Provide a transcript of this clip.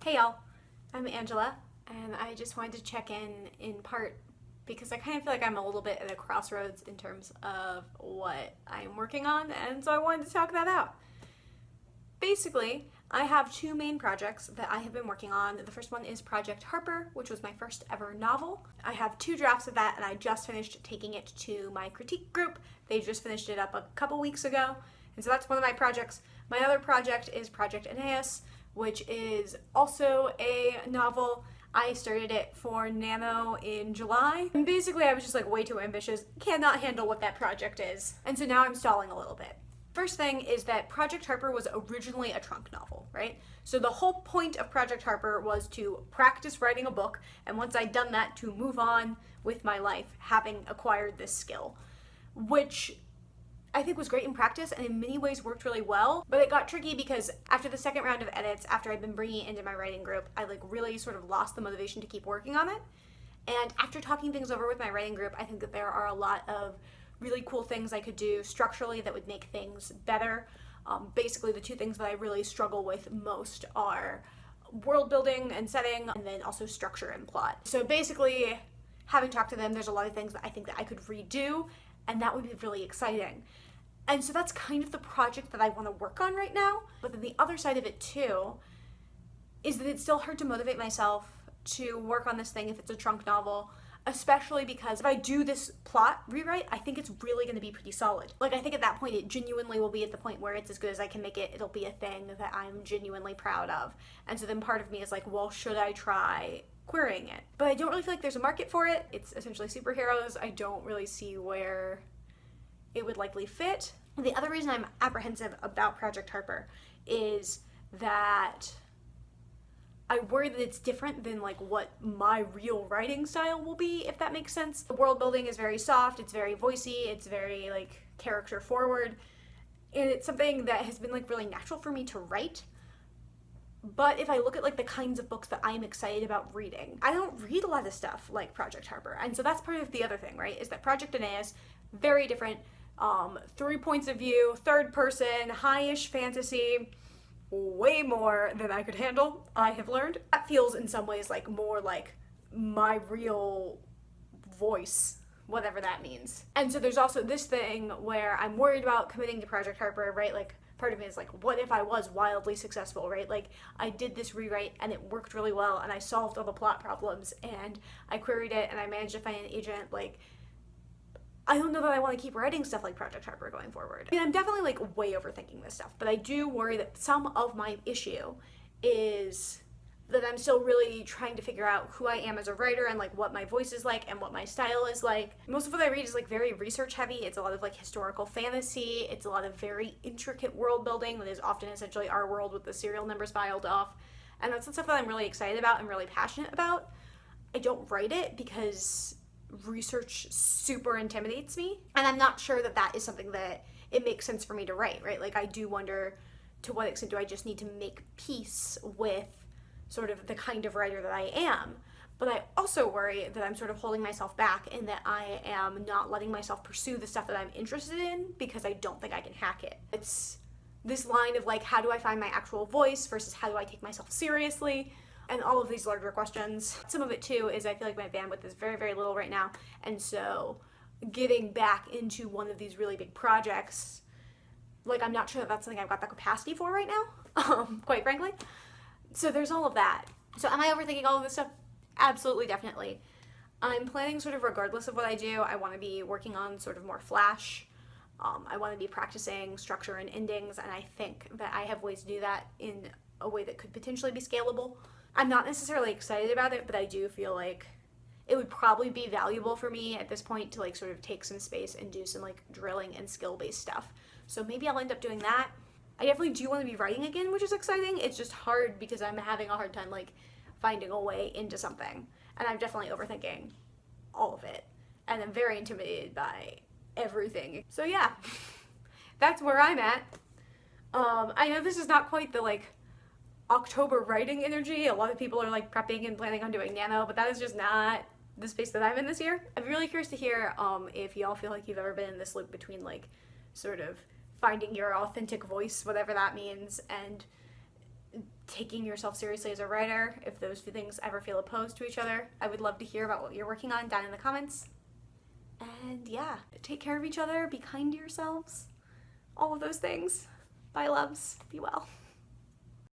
Hey y'all, I'm Angela, and I just wanted to check in part because I kind of feel like I'm a little bit at a crossroads in terms of what I'm working on, and so I wanted to talk that out. Basically, I have two main projects that I have been working on. The first one is Project Harper, which was my first ever novel. I have two drafts of that, and I just finished taking it to my critique group. They just finished it up a couple weeks ago, and so that's one of my projects. My other project is Project Indecisive, which is also a novel. I started it for Nano in July. And basically I was just like way too ambitious, cannot handle what that project is. And so now I'm stalling a little bit. First thing is that Project Harper was originally a trunk novel, right? So the whole point of Project Harper was to practice writing a book, and once I'd done that, to move on with my life, having acquired this skill, which I think was great in practice and in many ways worked really well, but it got tricky because after the second round of edits, after I'd been bringing it into my writing group, I really sort of lost the motivation to keep working on it. And after talking things over with my writing group, I think that there are a lot of really cool things I could do structurally that would make things better. Basically, the two things that I really struggle with most are world building and setting, and then also structure and plot. So basically, having talked to them, there's a lot of things that I think that I could redo, and that would be really exciting. And so that's kind of the project that I want to work on right now. But then the other side of it too is that it's still hard to motivate myself to work on this thing if it's a trunk novel, especially because if I do this plot rewrite, I think it's really going to be pretty solid. Like, I think at that point it genuinely will be at the point where it's as good as I can make it. It'll be a thing that I'm genuinely proud of. And so then part of me is like, well, should I try querying it? But I don't really feel like there's a market for it. It's essentially superheroes. I don't really see where it would likely fit. The other reason I'm apprehensive about Project Harper is that I worry that it's different than like what my real writing style will be, if that makes sense. The world building is very soft, it's very voicey, it's very like character forward, and it's something that has been like really natural for me to write. But if I look at like the kinds of books that I'm excited about reading, I don't read a lot of stuff like Project Harper. And so that's part of the other thing, right? Is that Project Aeneas, very different, 3 points of view, third person, high-ish fantasy, way more than I could handle, I have learned. That feels in some ways like more like my real voice, whatever that means. And so there's also this thing where I'm worried about committing to Project Harper, right? Like, part of me is like, what if I was wildly successful, right? Like, I did this rewrite and it worked really well and I solved all the plot problems and I queried it and I managed to find an agent. Like, I don't know that I want to keep writing stuff like Project Harper going forward. I mean, I'm definitely like way overthinking this stuff, but I do worry that some of my issue is that I'm still really trying to figure out who I am as a writer and like what my voice is like and what my style is like. Most of what I read is like very research heavy. It's a lot of like historical fantasy. It's a lot of very intricate world building that is often essentially our world with the serial numbers filed off. And that's the stuff that I'm really excited about and really passionate about. I don't write it because research super intimidates me, and I'm not sure that that is something that it makes sense for me to write, right? Like, I do wonder to what extent do I just need to make peace with sort of the kind of writer that I am. But I also worry that I'm sort of holding myself back and that I am not letting myself pursue the stuff that I'm interested in because I don't think I can hack it. It's this line of like, how do I find my actual voice versus how do I take myself seriously? And all of these larger questions. Some of it too is I feel like my bandwidth is very, very little right now. And so getting back into one of these really big projects, like, I'm not sure that that's something I've got the capacity for right now, quite frankly. So there's all of that. So am I overthinking all of this stuff? Absolutely, definitely. I'm planning sort of regardless of what I do, I want to be working on sort of more flash. I want to be practicing structure and endings, and I think that I have ways to do that in a way that could potentially be scalable. I'm not necessarily excited about it, but I do feel like it would probably be valuable for me at this point to like sort of take some space and do some like drilling and skill-based stuff. So maybe I'll end up doing that. I definitely do want to be writing again, which is exciting. It's just hard because I'm having a hard time like finding a way into something. And I'm definitely overthinking all of it. And I'm very intimidated by everything. So yeah, that's where I'm at. I know this is not quite the like October writing energy. A lot of people are like prepping and planning on doing Nano, but that is just not the space that I'm in this year. I'm really curious to hear if y'all feel like you've ever been in this loop between like sort of finding your authentic voice, whatever that means, and taking yourself seriously as a writer, if those things ever feel opposed to each other. I would love to hear about what you're working on down in the comments. And yeah, take care of each other, be kind to yourselves, all of those things. Bye, loves. Be well.